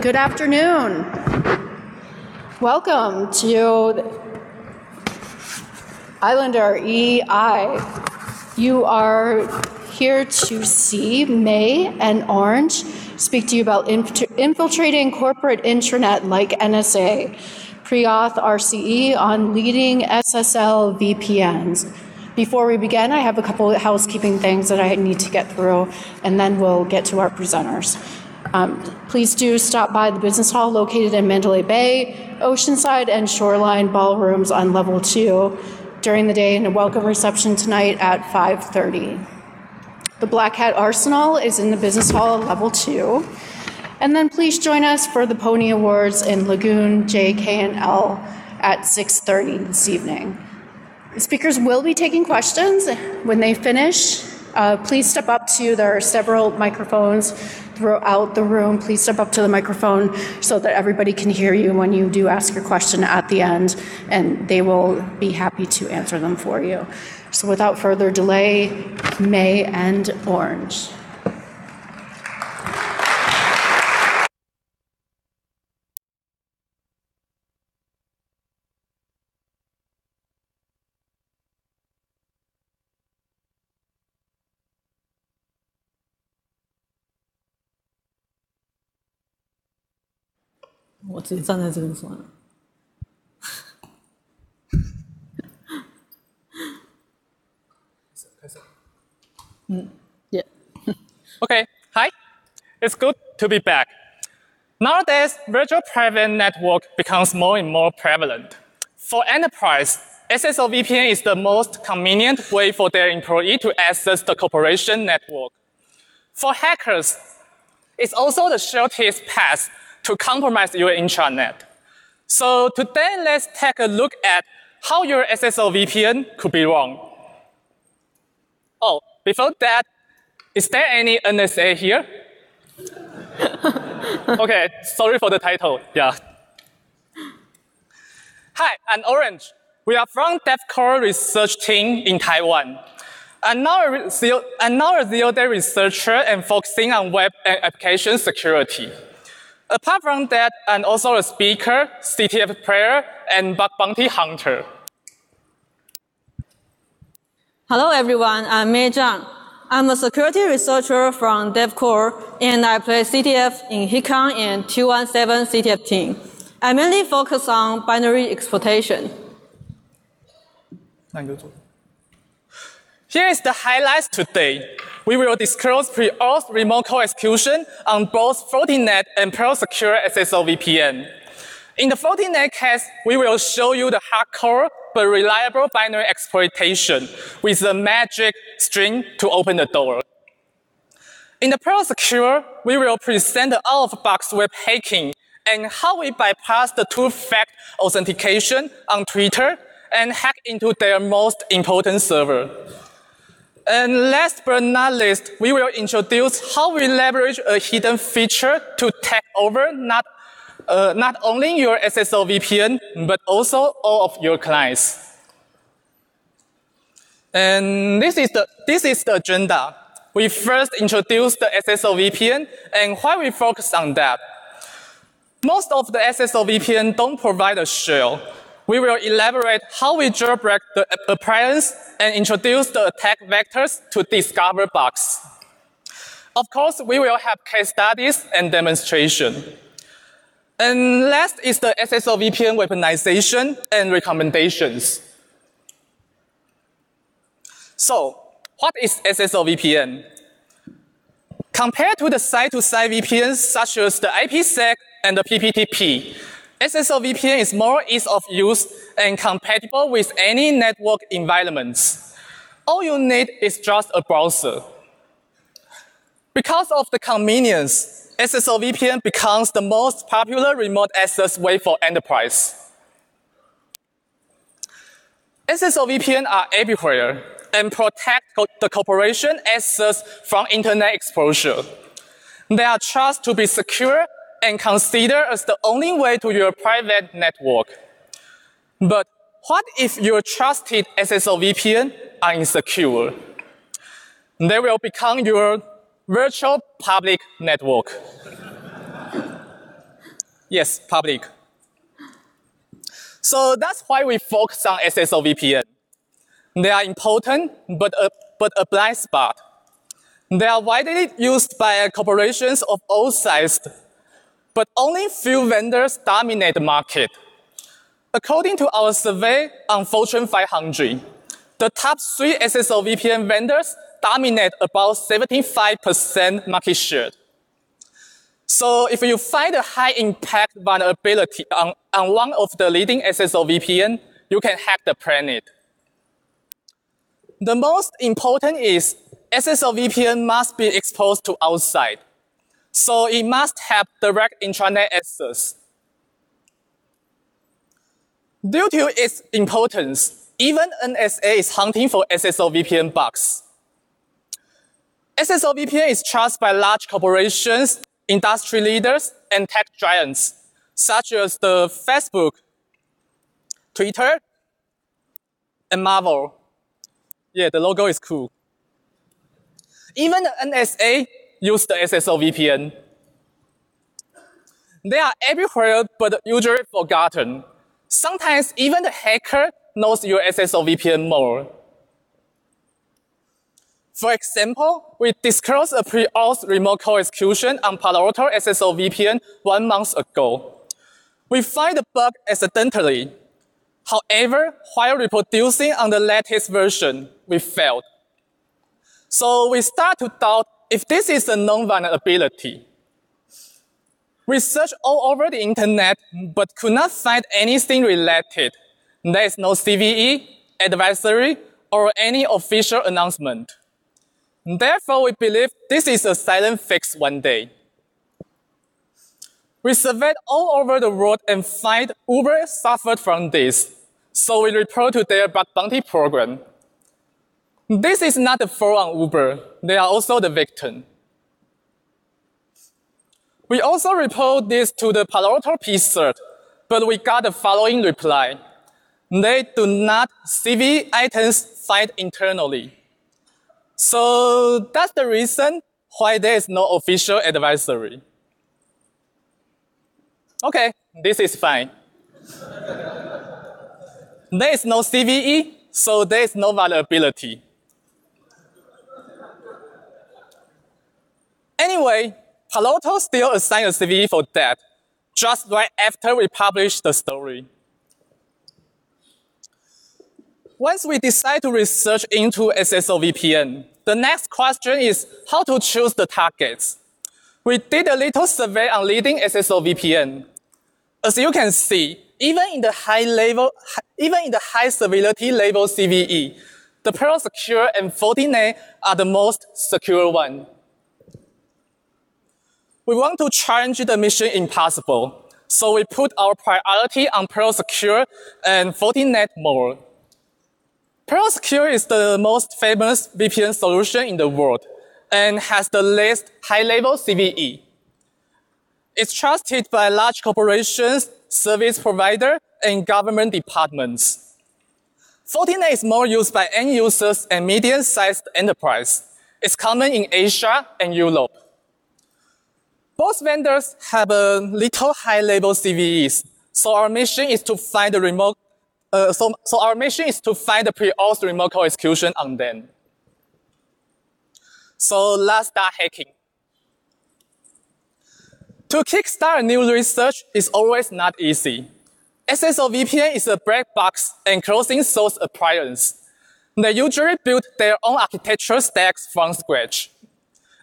Good afternoon. Welcome to Islander EI. You are here to see May and Orange speak to you about infiltrating corporate intranet like NSA, pre-auth RCE on leading SSL VPNs. Before we begin, I have a couple of housekeeping things that I need to get through, and then we'll get to our presenters. Please do stop by the business hall located in Mandalay Bay, Oceanside, and Shoreline ballrooms on level 2 during the day, and a welcome reception tonight at 5:30. The Black Hat Arsenal is in the business hall at level 2. And then please join us for the Pony Awards in Lagoon J, K, and L at 6:30 this evening. The speakers will be taking questions. When they finish, please step up to, there are several microphones throughout the room. Please step up to the microphone so that everybody can hear you when you do ask your question at the end, and they will be happy to answer them for you. So without further delay, May and Orange. Yeah. Okay, hi. It's good to be back. Nowadays, virtual private network becomes more and more prevalent. For enterprise, SSL VPN is the most convenient way for their employee to access the corporation network. For hackers, it's also the shortest path to compromise your intranet. So today, let's take a look at how your SSL VPN could be wrong. Oh, before that, is there any NSA here? Okay, sorry for the title, yeah. Hi, I'm Orange. We are from DevCore research team in Taiwan. I'm now a zero-day researcher and focusing on web and application security. Apart from that, I'm also a speaker, CTF player, and bug bounty hunter. Hello everyone, I'm May Chang. I'm a security researcher from DevCore, and I play CTF in Heap and 217 CTF team. I mainly focus on binary exploitation. Here is the highlights today. We will disclose pre-auth remote code execution on both Fortinet and Perl Secure SSL VPN. In the Fortinet case, we will show you the hardcore but reliable binary exploitation with the magic string to open the door. In the Perl Secure, we will present the out-of-box web hacking and how we bypass the two-factor authentication on Twitter and hack into their most important server. And last but not least, we will introduce how we leverage a hidden feature to take over not only your SSL VPN, but also all of your clients. And this is the agenda. We first introduce the SSL VPN and why we focus on that. Most of the SSL VPN don't provide a shell. We will elaborate how we jailbreak the appliance and introduce the attack vectors to discover bugs. Of course, we will have case studies and demonstration. And last is the SSL VPN weaponization and recommendations. So, what is SSL VPN? Compared to the site-to-site VPNs such as the IPsec and the PPTP, SSL VPN is more ease of use and compatible with any network environments. All you need is just a browser. Because of the convenience, SSL VPN becomes the most popular remote access way for enterprise. SSL VPN are everywhere and protect the corporation access from internet exposure. They are trusted to be secure and considered as the only way to your private network. But what if your trusted SSL VPN are insecure? They will become your virtual public network. Yes, public. So that's why we focus on SSL VPN. They are important, but a blind spot. They are widely used by corporations of all sizes, but only few vendors dominate the market. According to our survey on Fortune 500, the top 3 SSL VPN vendors dominate about 75% market share. So if you find a high-impact vulnerability on one of the leading SSL VPN, you can hack the planet. The most important is SSL VPN must be exposed to outside. So it must have direct intranet access. Due to its importance, even NSA is hunting for SSL VPN bugs. SSL VPN is trusted by large corporations, industry leaders, and tech giants, such as the Facebook, Twitter, and Marvel. Yeah, the logo is cool. Even the NSA use the SSL VPN. They are everywhere, but usually forgotten. Sometimes even the hacker knows your SSL VPN more. For example, we disclosed a pre-auth remote code execution on Palo Alto SSL VPN 1 month ago. We find the bug accidentally. However, while reproducing on the latest version, we failed. So we start to doubt if this is a known vulnerability. We searched all over the internet, but could not find anything related. There is no CVE, advisory, or any official announcement. Therefore, we believe this is a silent fix one day. We surveyed all over the world and find Uber suffered from this. So we report to their bug bounty program. This is not the fault on Uber. They are also the victim. We also report this to the Palo Alto PCERT, but we got the following reply. They do not CVE items find internally. So that's the reason why there is no official advisory. Okay, this is fine. There is no CVE, so there is no vulnerability. Anyway, Palo Alto still assigned a CVE for that, just right after we published the story. Once we decide to research into SSL VPN, the next question is how to choose the targets. We did a little survey on leading SSL VPN. As you can see, even in the high severity level CVE, the Perl Secure and Fortigate are the most secure one. We want to challenge the mission impossible, so we put our priority on Perl Secure and Fortigate more. Perl Secure is the most famous VPN solution in the world and has the least high-level CVE. It's trusted by large corporations, service providers, and government departments. Fortigate is more used by end users and medium-sized enterprise. It's common in Asia and Europe. Both vendors have a little high-level CVEs, so our mission is to find the pre-auth remote code execution on them. So let's start hacking. To kickstart a new research is always not easy. SSL VPN is a black box and closing source appliance. They usually build their own architecture stacks from scratch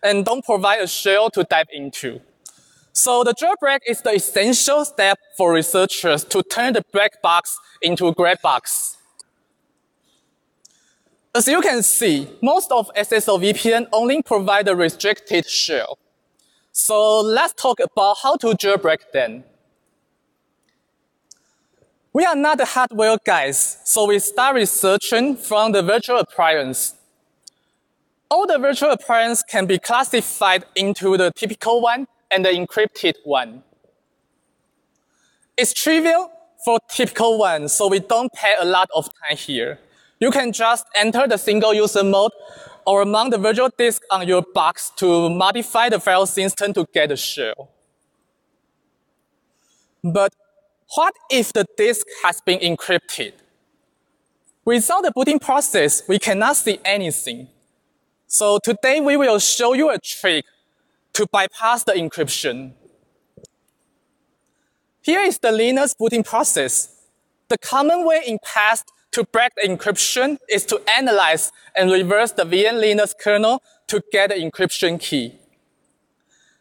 and don't provide a shell to dive into. So the jailbreak is the essential step for researchers to turn the black box into a gray box. As you can see, most of SSL VPN only provide a restricted shell. So let's talk about how to jailbreak them. We are not the hardware guys, so we start researching from the virtual appliance. All the virtual appliances can be classified into the typical one and the encrypted one. It's trivial for typical one, so we don't pay a lot of time here. You can just enter the single user mode or mount the virtual disk on your box to modify the file system to get a shell. But what if the disk has been encrypted? Without the booting process, we cannot see anything. So today we will show you a trick to bypass the encryption. Here is the Linux booting process. The common way in past to break the encryption is to analyze and reverse the VM Linux kernel to get the encryption key.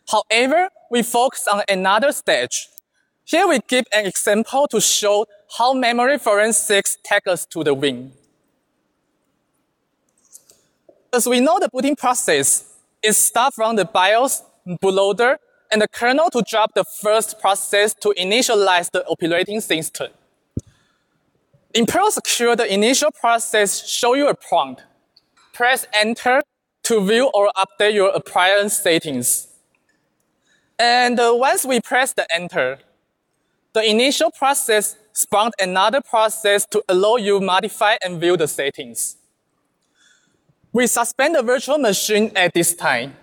However, we focus on another stage. Here we give an example to show how memory forensics takes us to the win. As we know, the booting process is start from the BIOS, bootloader, and the kernel to drop the first process to initialize the operating system. In Perl Secure, the initial process shows you a prompt. Press Enter to view or update your appliance settings. And once we press the Enter, the initial process spawned another process to allow you modify and view the settings. We suspend the virtual machine at this time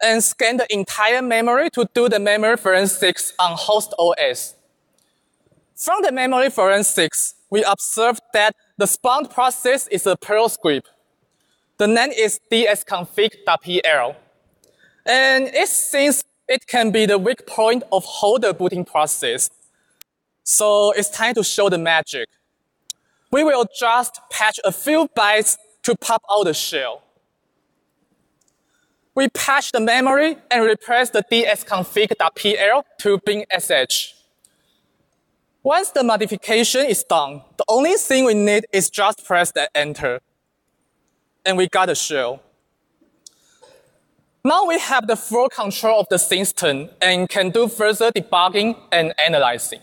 and scan the entire memory to do the memory forensics on host OS. From the memory forensics, we observed that the spawned process is a Perl script. The name is dsconfig.pl. And it seems it can be the weak point of whole the booting process. So it's time to show the magic. We will just patch a few bytes to pop out the shell. We patch the memory and replace the dsconfig.pl to bin sh. Once the modification is done, the only thing we need is just press the Enter. And we got a shell. Now we have the full control of the system and can do further debugging and analyzing.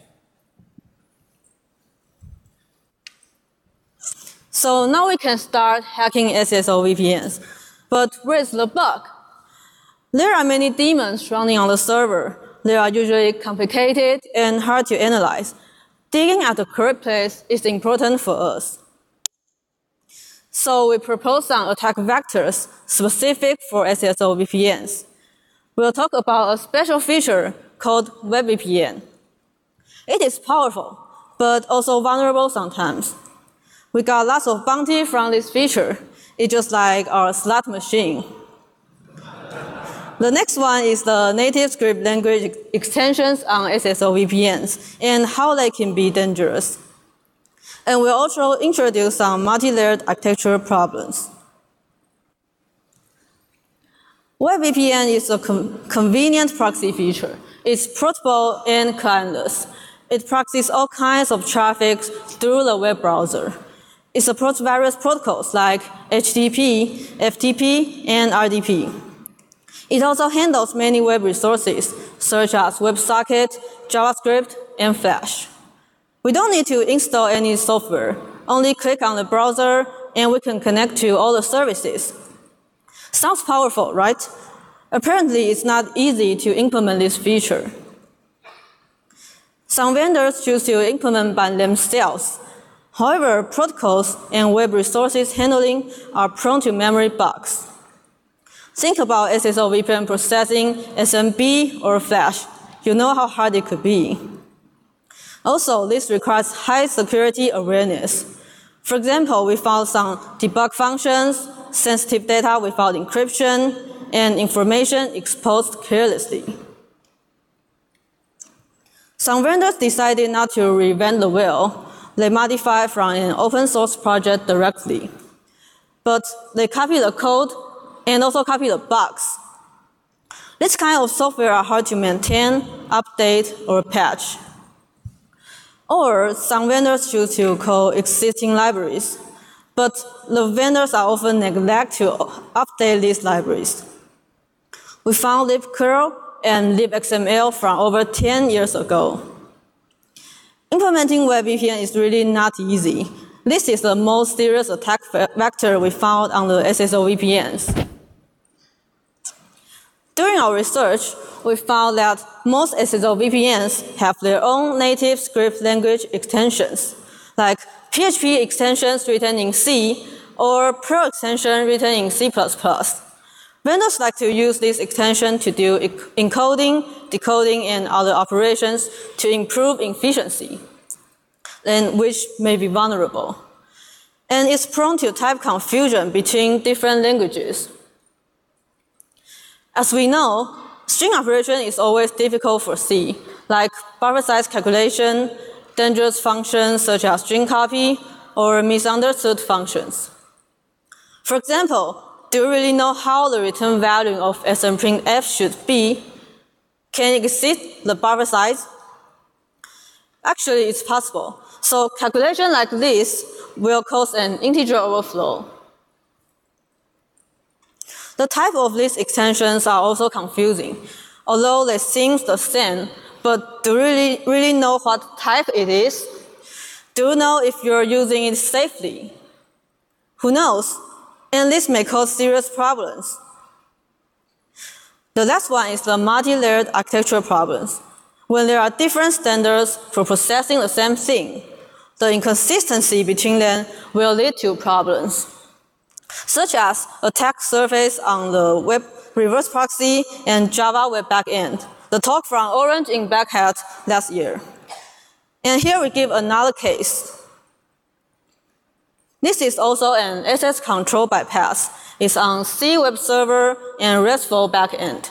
So now we can start hacking SSL VPNs. But where's the bug? There are many daemons running on the server. They are usually complicated and hard to analyze. Digging at the correct place is important for us. So we propose some attack vectors specific for SSL VPNs. We'll talk about a special feature called WebVPN. It is powerful, but also vulnerable sometimes. We got lots of bounty from this feature. It's just like our slot machine. The next one is the native script language extensions on SSL VPNs and how they can be dangerous. And we'll also introduce some multi-layered architecture problems. WebVPN is a convenient proxy feature. It's portable and clientless. It proxies all kinds of traffic through the web browser. It supports various protocols like HTTP, FTP, and RDP. It also handles many web resources, such as WebSocket, JavaScript, and Flash. We don't need to install any software. Only click on the browser, and we can connect to all the services. Sounds powerful, right? Apparently, it's not easy to implement this feature. Some vendors choose to implement by themselves. However, protocols and web resources handling are prone to memory bugs. Think about SSL VPN processing SMB or Flash. You know how hard it could be. Also, this requires high security awareness. For example, we found some debug functions, sensitive data without encryption, and information exposed carelessly. Some vendors decided not to reinvent the wheel. They modified from an open source project directly. But they copy the code and also copy the bugs. This kind of software are hard to maintain, update, or patch. Or some vendors choose to call existing libraries, but the vendors are often neglect to update these libraries. We found libcurl and libxml from over 10 years ago. Implementing WebVPN is really not easy. This is the most serious attack vector we found on the SSL VPNs. During our research, we found that most SSL VPNs have their own native script language extensions, like PHP extensions written in C or Perl extension written in C++. Vendors like to use this extension to do encoding, decoding, and other operations to improve efficiency, and which may be vulnerable. And it's prone to type confusion between different languages. As we know, string operation is always difficult for C, like buffer size calculation, dangerous functions such as string copy, or misunderstood functions. For example, do you really know how the return value of smprintf should be? Can it exceed the buffer size? Actually, it's possible. So calculation like this will cause an integer overflow. The type of these extensions are also confusing. Although they seem the same, but do you really know what type it is? Do you know if you're using it safely? Who knows? And this may cause serious problems. The last one is the multi-layered architecture problems. When there are different standards for processing the same thing, the inconsistency between them will lead to problems, such as attack surface on the web reverse proxy and Java web backend, the talk from Orange in Black Hat last year. And here we give another case. This is also an SS control bypass. It's on C web server and RESTful backend.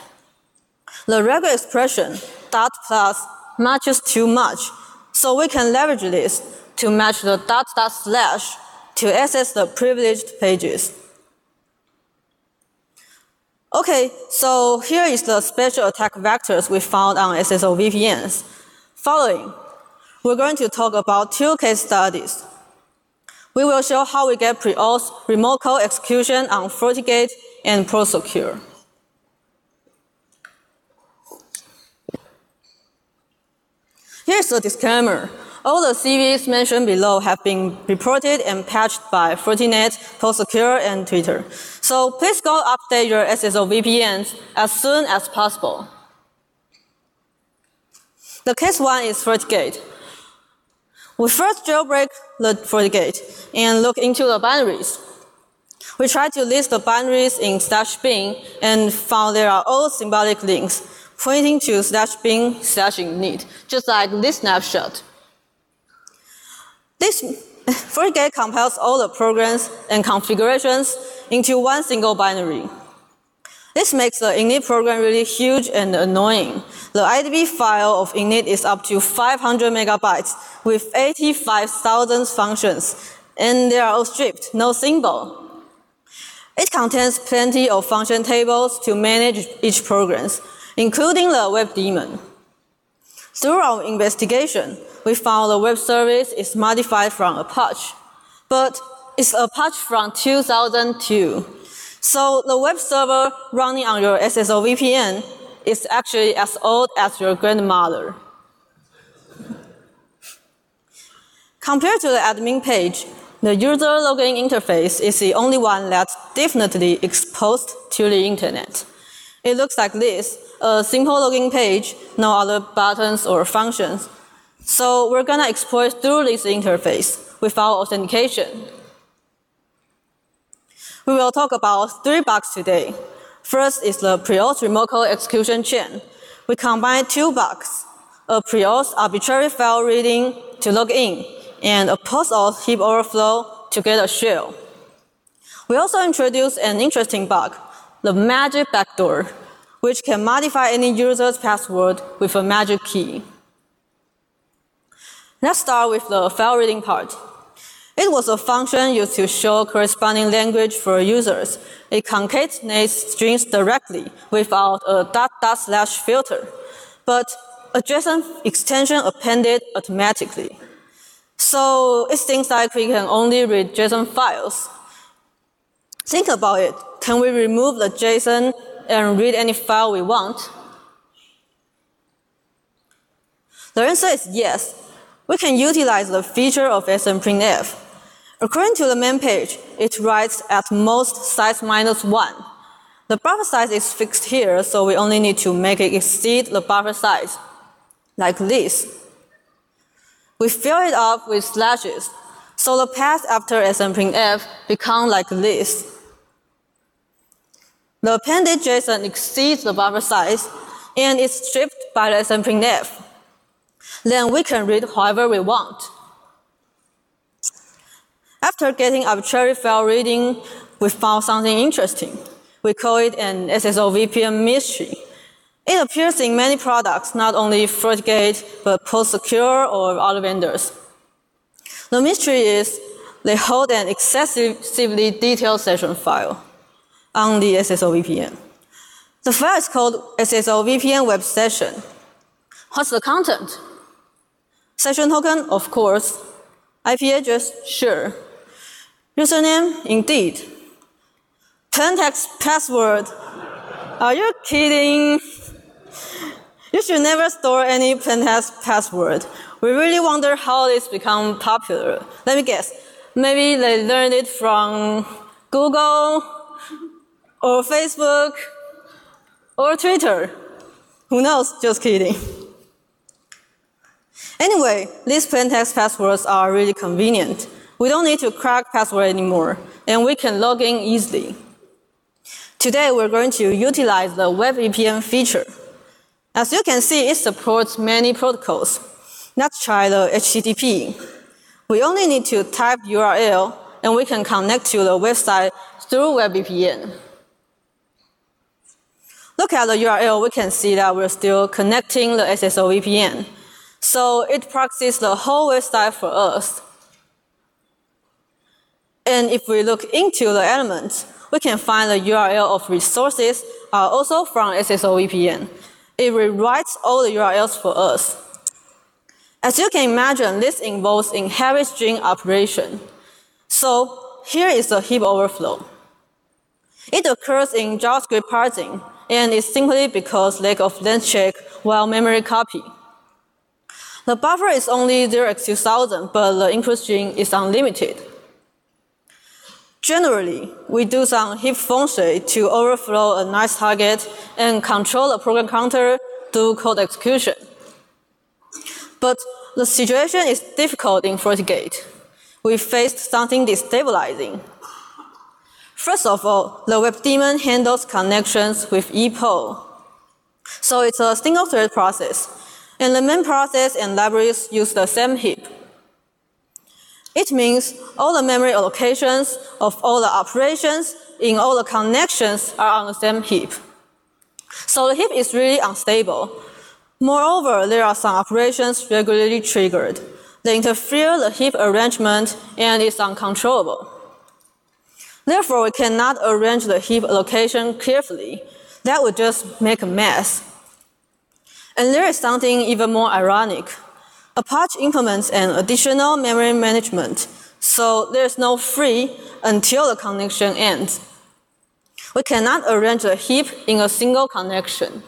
The regular expression dot plus matches too much, so we can leverage this to match the dot dot slash to access the privileged pages. Okay, so here is the special attack vectors we found on SSL VPNs. Following, we're going to talk about two case studies. We will show how we get pre-auth remote code execution on Fortigate and ProSecure. Here's a disclaimer. All the CVEs mentioned below have been reported and patched by Fortinet, ProSecure, and Twitter. So please go update your SSL VPNs as soon as possible. The case one is Fortigate. We first jailbreak the Fortigate and look into the binaries. We tried to list the binaries in /bin and found there are all symbolic links pointing to /bin/init, just like this snapshot. This Fortigate compiles all the programs and configurations into one single binary. This makes the init program really huge and annoying. The IDB file of init is up to 500 megabytes with 85,000 functions, and they are all stripped, no symbol. It contains plenty of function tables to manage each program, including the web daemon. Through our investigation, we found the web service is modified from a patch, but it's a patch from 2002. So the web server running on your SSL VPN is actually as old as your grandmother. Compared to the admin page, the user login interface is the only one that's definitely exposed to the internet. It looks like this, a simple login page, no other buttons or functions. So we're gonna exploit through this interface without authentication. We will talk about 3 bugs today. First is the pre-auth remote code execution chain. We combine 2 bugs, a pre-auth arbitrary file reading to log in, and a post-auth heap overflow to get a shell. We also introduce an interesting bug, the magic backdoor, which can modify any user's password with a magic key. Let's start with the file reading part. It was a function used to show corresponding language for users. It concatenates strings directly without a // filter, but a JSON extension appended automatically. So it seems like we can only read JSON files. Think about it. Can we remove the JSON and read any file we want? The answer is yes. We can utilize the feature of smprintf. According to the main page, it writes at most size -1. The buffer size is fixed here, so we only need to make it exceed the buffer size, like this. We fill it up with slashes, so the path after smprintf becomes like this. the appended JSON exceeds the buffer size and is stripped by the SMPrintf. Then we can read however we want. After getting arbitrary file reading, we found something interesting. We call it an SSL VPN mystery. It appears in many products, not only Fortigate, but PostSecure or other vendors. The mystery is they hold an excessively detailed session file on the SSL VPN. The file is called SSL VPN web session. What's the content? Session token, of course. IP address, sure. Username, indeed. Plaintext password. Are you kidding? You should never store any plaintext password. We really wonder how it's become popular. Let me guess. Maybe they learned it from Google or Facebook or Twitter. Who knows? Just kidding. Anyway, these plaintext passwords are really convenient. We don't need to crack password anymore, and we can log in easily. Today, we're going to utilize the WebVPN feature. As you can see, it supports many protocols. Let's try the HTTP. We only need to type URL, and we can connect to the website through WebVPN. Look at the URL, we can see that we're still connecting the SSL VPN. So it proxies the whole website for us. And if we look into the elements, we can find the URL of resources are also from SSL VPN. It rewrites all the URLs for us. As you can imagine, this involves in heavy string operation. So here is the heap overflow. It occurs in JavaScript parsing, and it's simply because lack of length check while memory copy. The buffer is only 0x2000, but the input string is unlimited. Generally, we do some heap function to overflow a nice target and control the program counter through code execution. But the situation is difficult in Fortigate. We faced something destabilizing. First of all, the web daemon handles connections with ePOL. So it's a single-thread process, and the main process and libraries use the same heap. It means all the memory allocations of all the operations in all the connections are on the same heap. So the heap is really unstable. Moreover, there are some operations regularly triggered. They interfere the heap arrangement and is uncontrollable. Therefore, we cannot arrange the heap allocation carefully. That would just make a mess. And there is something even more ironic. Apache implements an additional memory management, so there's no free until the connection ends. We cannot arrange the heap in a single connection.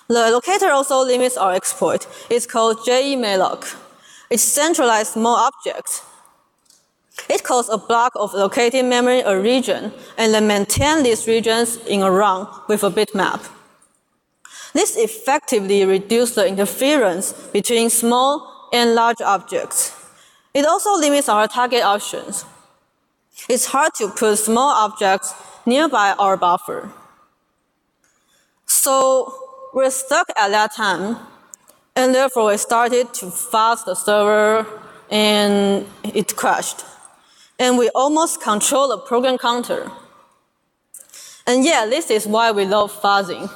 The allocator also limits our exploit. It's called Jemalloc. It centralizes small objects. It calls a block of allocated memory a region, and then maintains these regions in a run with a bitmap. This effectively reduces the interference between small and large objects. It also limits our target options. It's hard to put small objects nearby our buffer. So we're stuck at that time, and therefore we started to fast the server, and it crashed. And we almost control the program counter. And yeah, this is why we love fuzzing.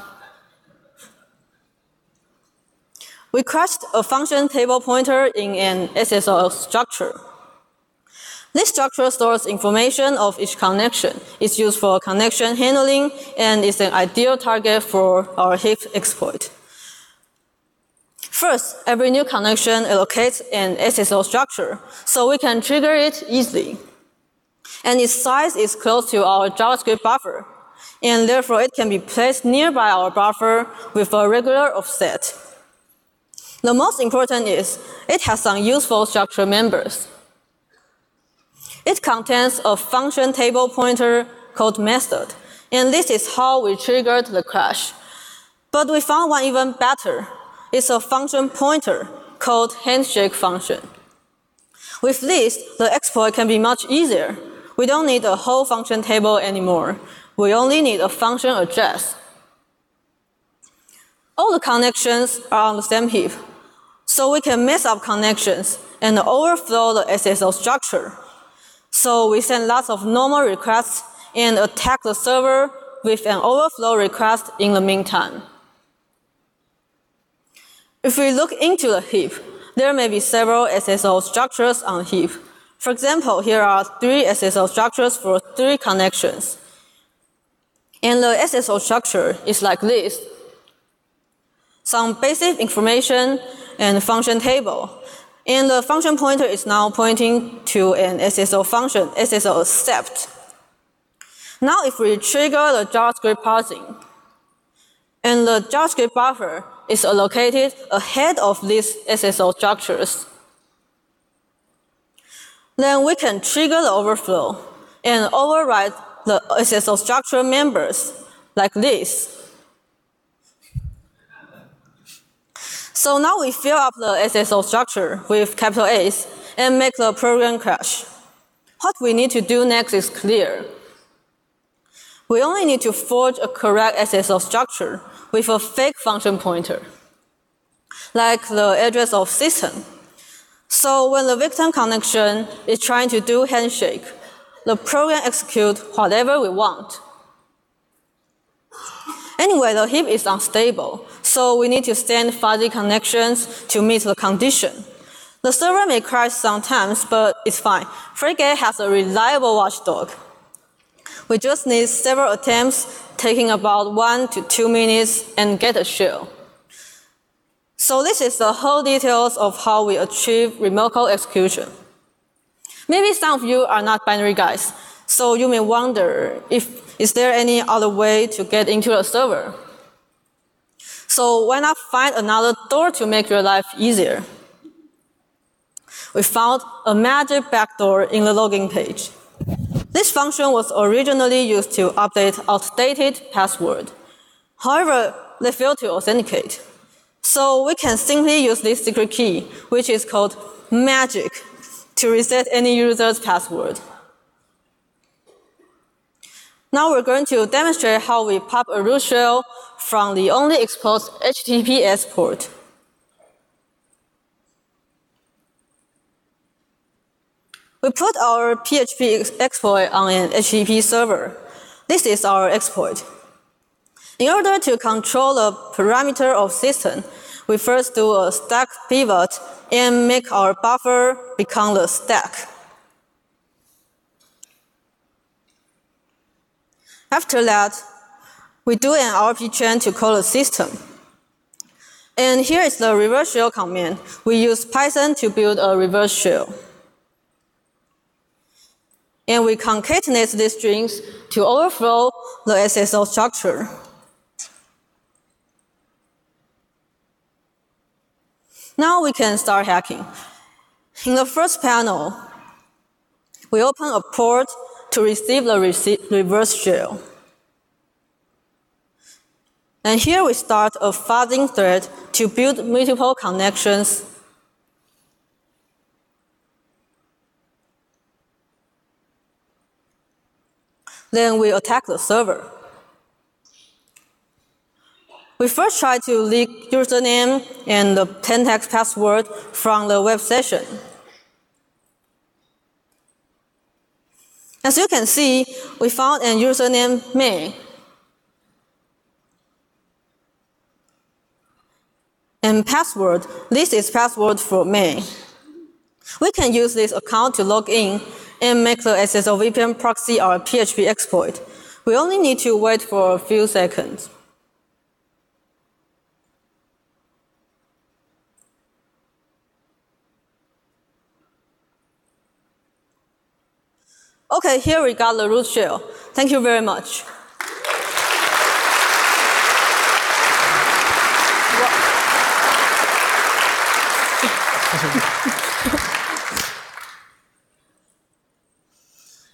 We crashed a function table pointer in an SSL structure. This structure stores information of each connection. It's used for connection handling and is an ideal target for our heap exploit. First, every new connection allocates an SSL structure, so we can trigger it easily. And its size is close to our JavaScript buffer, and therefore it can be placed nearby our buffer with a regular offset. The most important is it has some useful structure members. It contains a function table pointer called method, and this is how we triggered the crash. But we found one even better. It's a function pointer called handshake function. With this, the exploit can be much easier. We don't need a whole function table anymore. we only need a function address. All the connections are on the same heap, so we can mess up connections and overflow the SSL structure. So we send lots of normal requests and attack the server with an overflow request in the meantime. If we look into the heap, there may be several SSL structures on the heap. For example, here are 3 SSL structures for 3 connections. And the SSL structure is like this. Some basic information and function table. And the function pointer is now pointing to an SSL function, SSL accept. Now if we trigger the JavaScript parsing, and the JavaScript buffer is allocated ahead of these SSL structures, then we can trigger the overflow and override the SSL structure members like this. So now we fill up the SSL structure with capital A's and make the program crash. What we need to do next is clear. We only need to forge a correct SSL structure with a fake function pointer, like the address of system. So when the victim connection is trying to do handshake, the program executes whatever we want. Anyway, the heap is unstable, so we need to send fuzzy connections to meet the condition. The server may crash sometimes, but it's fine. Fortigate has a reliable watchdog. We just need several attempts, taking about 1 to 2 minutes, and get a shell. So this is the whole details of how we achieve remote code execution. Maybe some of you are not binary guys, so you may wonder is there any other way to get into the server? So why not find another door to make your life easier? We found a magic backdoor in the login page. This function was originally used to update outdated password. However, they failed to authenticate. So we can simply use this secret key, which is called magic, to reset any user's password. Now we're going to demonstrate how we pop a root shell from the only exposed HTTPS port. We put our PHP exploit on an HTTP server. This is our exploit. In order to control the parameter of system, we first do a stack pivot and make our buffer become the stack. After that, we do an RP chain to call the system. And here is the reverse shell command. We use Python to build a reverse shell. And we concatenate these strings to overflow the SSL structure. Now we can start hacking. In the first panel, we open a port to receive the reverse shell. And here we start a fuzzing thread to build multiple connections. Then we attack the server. We first try to leak username and the 10-text password from the web session. As you can see, we found a username May. And password, this is password for May. We can use this account to log in and make the SSL VPN proxy our PHP exploit. We only need to wait for a few seconds. Okay, here we got the root shell. Thank you very much.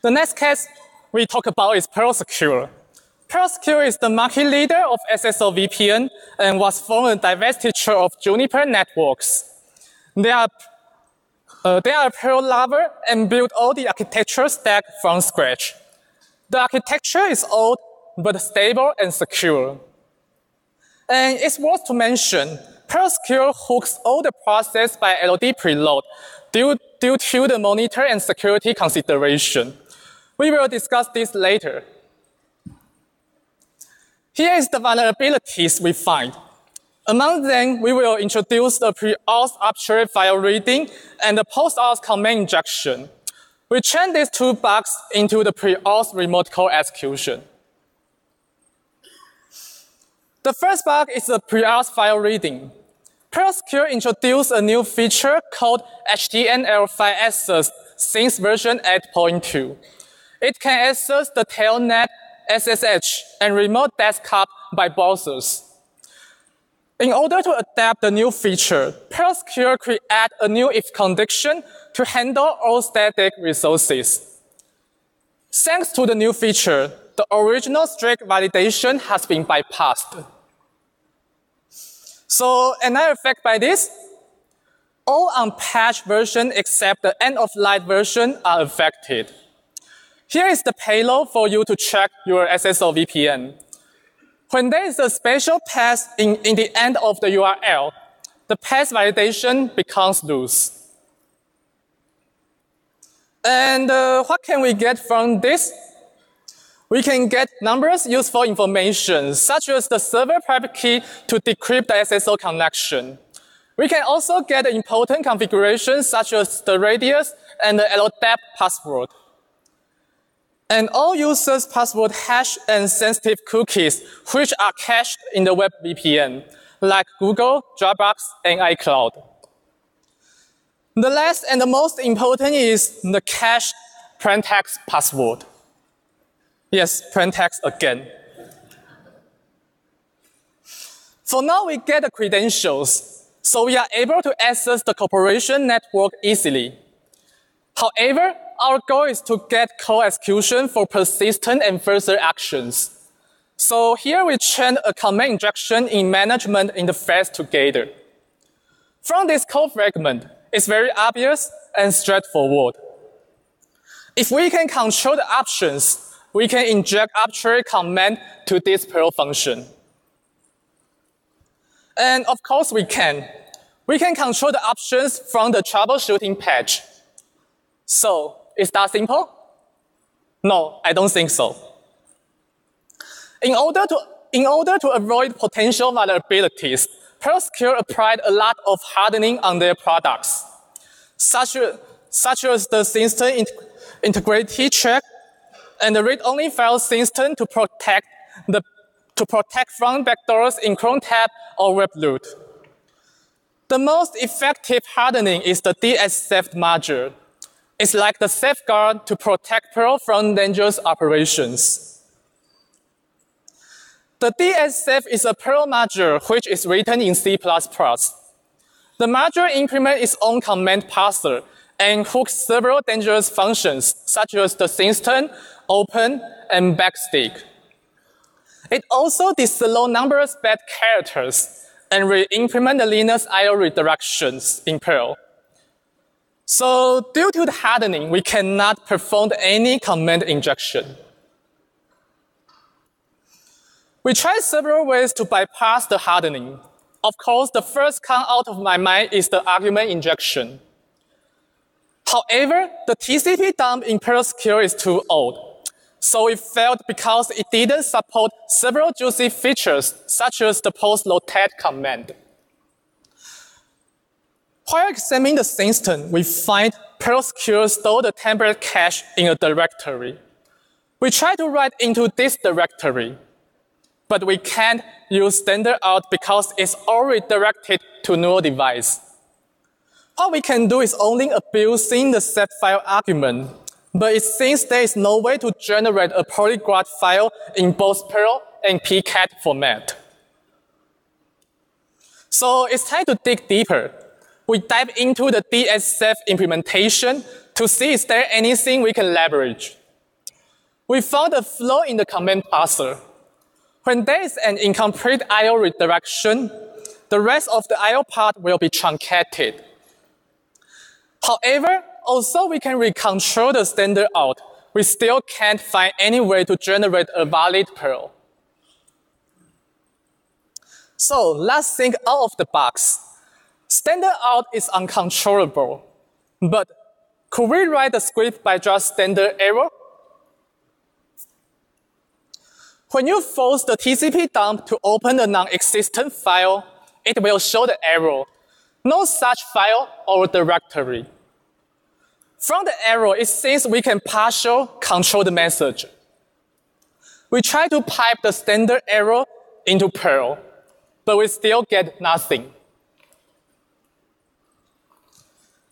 The next case we talk about is Perl Secure. Perl Secure is the market leader of SSL VPN and was formed a divestiture of Juniper Networks. They are a Perl lover and built all the architecture stack from scratch. The architecture is old but stable and secure. And it's worth to mention, Perl Secure hooks all the process by LD preload due to the monitor and security consideration. We will discuss this later. Here is the vulnerabilities we find. Among them, we will introduce the pre-auth arbitrary file reading and the post-auth command injection. We turn these two bugs into the pre-auth remote code execution. The first bug is the pre-auth file reading. Perl Secure introduced a new feature called HTML file access since version 8.2. It can access the telnet, SSH, and remote desktop by browsers. In order to adapt the new feature, Perl Secure created a new if condition to handle all static resources. Thanks to the new feature, the original strict validation has been bypassed. So another effect by this, all unpatched versions except the end-of-life version are affected. Here is the payload for you to check your SSL VPN. When there is a special path in the end of the URL, the path validation becomes loose. And what can we get from this? We can get numerous useful information, such as the server private key to decrypt the SSL connection. We can also get important configurations, such as the radius and the LDAP password. And all users' password hash and sensitive cookies, which are cached in the WebVPN, like Google, Dropbox, and iCloud. The last and the most important is the cached plaintext password. Yes, plaintext again. For now, we get the credentials, so we are able to access the corporation network easily. However, our goal is to get code execution for persistent and further actions. So here we chain a command injection in management interface together. From this code fragment, it's very obvious and straightforward. If we can control the options, we can inject arbitrary command to this Perl function. And of course we can. We can control the options from the troubleshooting page. So, is that simple? No, I don't think so. In order to avoid potential vulnerabilities, Perl Secure applied a lot of hardening on their products, such as the system integrity check and the read-only file system to protect from backdoors in Chrome tab or web root. The most effective hardening is the DSSF module. It's like the safeguard to protect Perl from dangerous operations. The DSSF is a Perl module which is written in C++. The module implements its own command parser and hooks several dangerous functions, such as the system, open, and backstick. It also disallows numerous bad characters and re-implement the Linux I/O redirections in Perl. So due to the hardening, we cannot perform any command injection. We tried several ways to bypass the hardening. Of course, the first come out of my mind is the argument injection. However, the TCP dump in Perl Secure is too old. So it failed because it didn't support several juicy features, such as the post-rotate command. While examining the system, we find Perl Secure store the temporary cache in a directory. We try to write into this directory, but we can't use standard out because it's already directed to null device. What we can do is only abusing the set file argument, but it seems there is no way to generate a polyglot file in both Perl and PCAT format. So it's time to dig deeper. We dive into the DSSF implementation to see is there anything we can leverage. We found a flaw in the command parser. When there is an incomplete I/O redirection, the rest of the I/O part will be truncated. However, also we can recontrol the standard out, we still can't find any way to generate a valid Perl. So let's think out of the box. Standard out is uncontrollable, but could we write the script by just standard error? When you force the TCP dump to open a non-existent file, it will show the error, no such file or directory. From the error, it seems we can partially control the message. We try to pipe the standard error into Perl, but we still get nothing.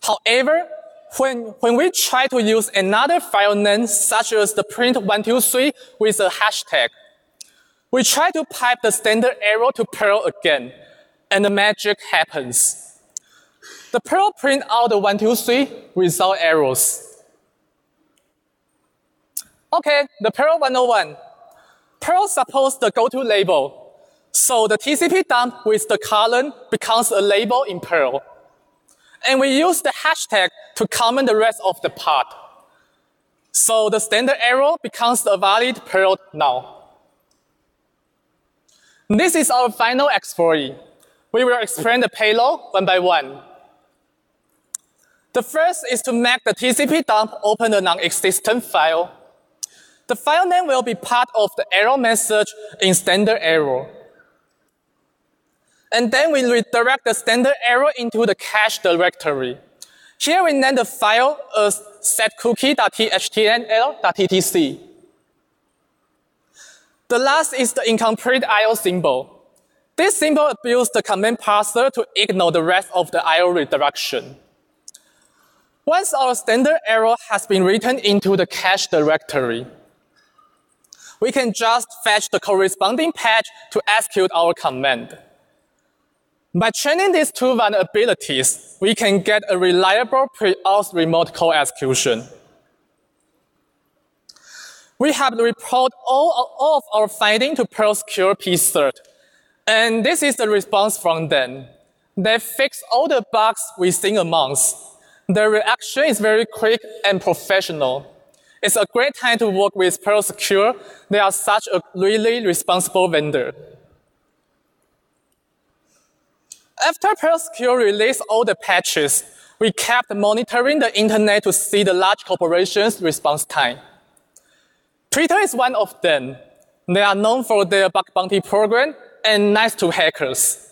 However, when we try to use another file name, such as the print123 with a hashtag, we try to pipe the standard error to Perl again, and the magic happens. The Perl print out the 123 without errors. Okay, the Perl 101. Perl supports the goto label, so the TCP dump with the colon becomes a label in Perl. And we use the hashtag to comment the rest of the part. So the standard error becomes a valid Perl now. This is our final exploit. We will explain the payload one by one. The first is to make the TCP dump open a non-existent file. The file name will be part of the error message in standard error. And then we redirect the standard error into the cache directory. Here we name the file as setcookie.html.ttc. The last is the incomplete IO symbol. This symbol abuses the command parser to ignore the rest of the IO redirection. Once our standard error has been written into the cache directory, we can just fetch the corresponding patch to execute our command. By training these two vulnerabilities, we can get a reliable pre-auth remote code execution. We have reported all of our findings to Perl Secure P-Cert, and this is the response from them. They fixed all the bugs within a month. The reaction is very quick and professional. It's a great time to work with Perl Secure. They are such a really responsible vendor. After Perl Secure released all the patches, we kept monitoring the internet to see the large corporations' response time. Twitter is one of them. They are known for their bug bounty program and nice to hackers.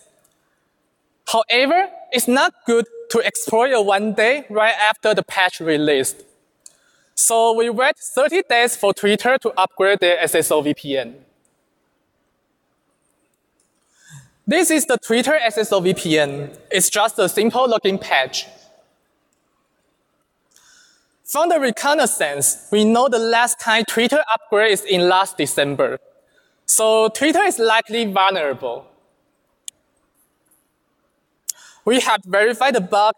However, it's not good to exploit a one day right after the patch released. So we wait 30 days for Twitter to upgrade their SSL VPN. This is the Twitter SSL VPN. It's just a simple login patch. From the reconnaissance, we know the last time Twitter upgrade is in last December. So Twitter is likely vulnerable. We have verified the bug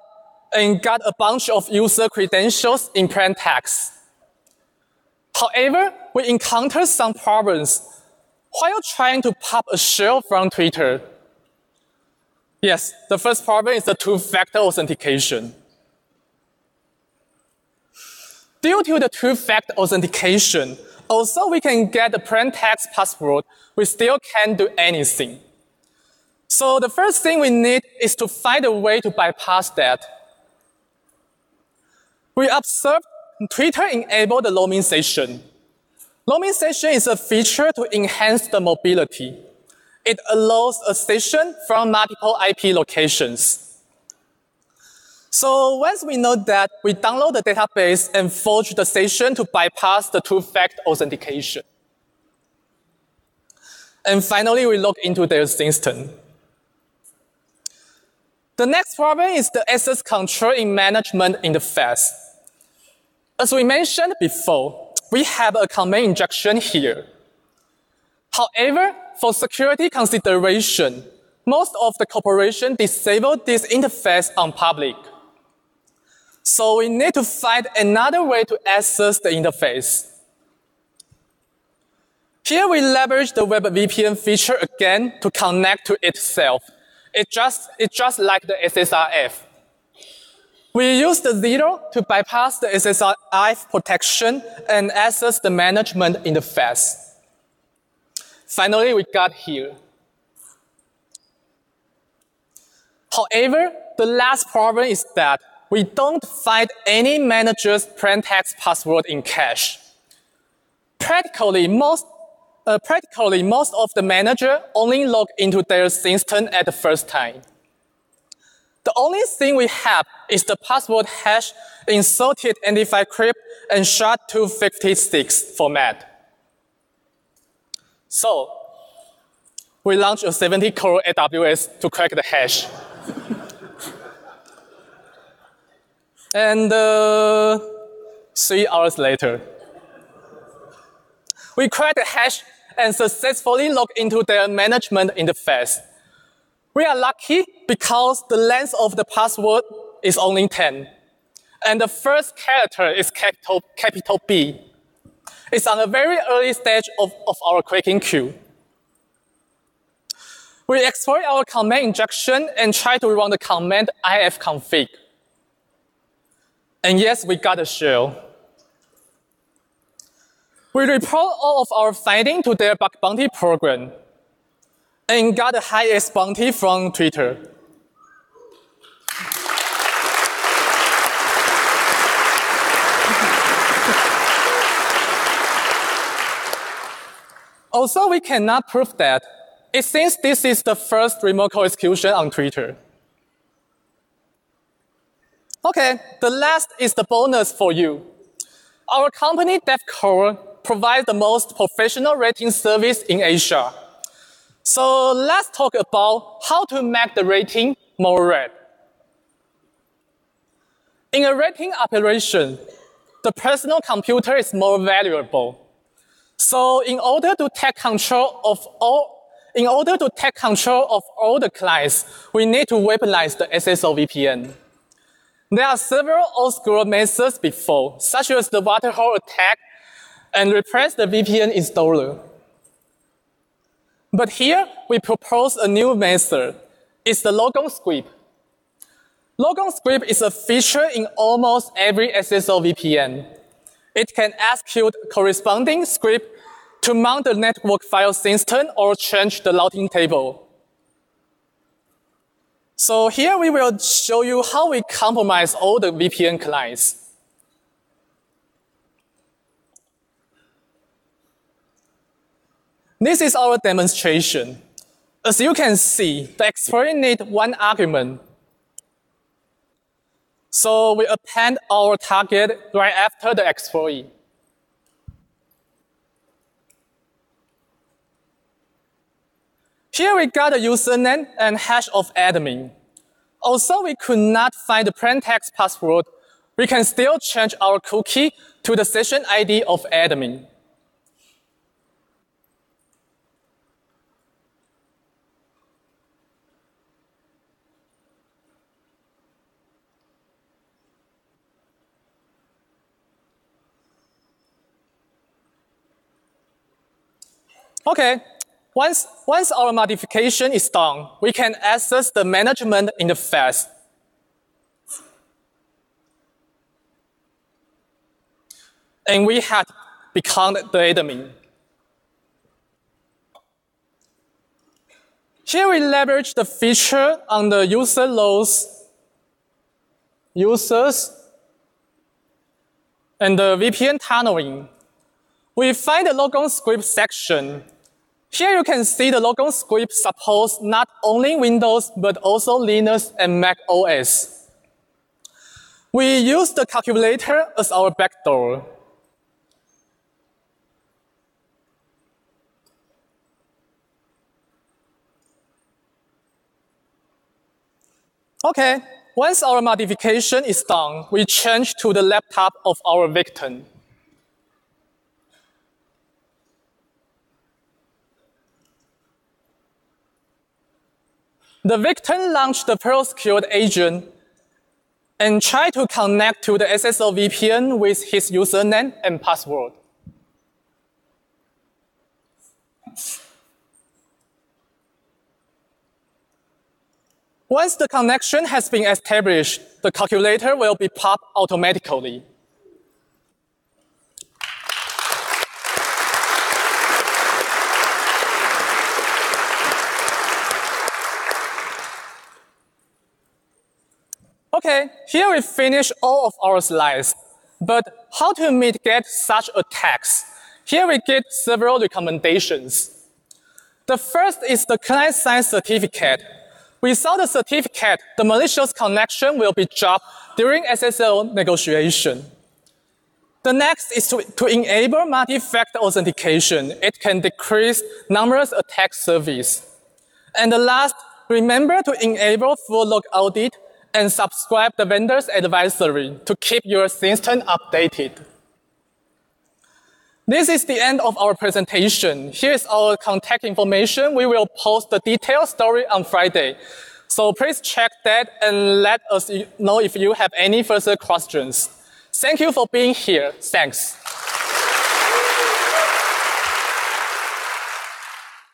and got a bunch of user credentials in plain text. However, we encountered some problems while trying to pop a shell from Twitter. Yes, the first problem is the two-factor authentication. Due to the two-factor authentication, although we can get the plain text password, we still can't do anything. So the first thing we need is to find a way to bypass that. We observed Twitter enable the roaming session. Roaming session is a feature to enhance the mobility. It allows a session from multiple IP locations. So once we know that, we download the database and forge the session to bypass the two-factor authentication. And finally, we log into their instance. The next problem is the access control in management interface. As we mentioned before, we have a command injection here. However, for security consideration, most of the corporations disable this interface on public. So we need to find another way to access the interface. Here we leverage the WebVPN feature again to connect to itself. It's just like the SSRF. We use the 0 to bypass the SSIF protection and access the management interface. Finally, we got here. However, the last problem is that we don't find any manager's plaintext password in cache. Practically, most of the manager only log into their instance at the first time. The only thing we have is the password hash in sorted identifier crypt and SHA-256 format. So, we launched a 70-core AWS to crack the hash. And 3 hours later, we cracked the hash and successfully logged into their management interface. We are lucky because the length of the password is only 10, and the first character is capital B. It's on a very early stage of our cracking queue. We exploit our command injection and try to run the command ifconfig. And yes, we got a shell. We report all of our findings to their bug bounty program and got the highest bounty from Twitter. Also, we cannot prove that. It seems this is the first remote code execution on Twitter. Okay, the last is the bonus for you. Our company, DevCore, provides the most professional rating service in Asia. So let's talk about how to make the rating more red. In a rating operation, the personal computer is more valuable. So in order to take control of all the clients, we need to weaponize the SSL VPN. There are several old-school methods before, such as the waterhole attack and replace the VPN installer. But here, we propose a new method. It's the logon script. Logon script is a feature in almost every SSL VPN. It can execute corresponding script to mount the network file system or change the routing table. So here we will show you how we compromise all the VPN clients. This is our demonstration. As you can see, the exploit needs one argument. So we append our target right after the exploit. Here we got a username and hash of admin. Although we could not find the plaintext password, we can still change our cookie to the session ID of admin. Okay. Once our modification is done, we can access the management interface. And we had become the admin. Here we leverage the feature on the user roles, users, and the VPN tunneling. We find the logon script section. Here you can see the logon script supports not only Windows, but also Linux and Mac OS. We use the calculator as our backdoor. Okay, once our modification is done, we change to the laptop of our victim. The victim launched the Perl secured agent and tried to connect to the SSL VPN with his username and password. Once the connection has been established, the calculator will be popped automatically. Okay, here we finish all of our slides. But how to mitigate such attacks? Here we get several recommendations. The first is the client-side certificate. Without the certificate, the malicious connection will be dropped during SSL negotiation. The next is to enable multi-factor authentication. It can decrease numerous attack surfaces. And the last, remember to enable full log audit and subscribe the vendor's advisory to keep your system updated. This is the end of our presentation. Here is our contact information. We will post the detailed story on Friday. So please check that and let us know if you have any further questions. Thank you for being here. Thanks.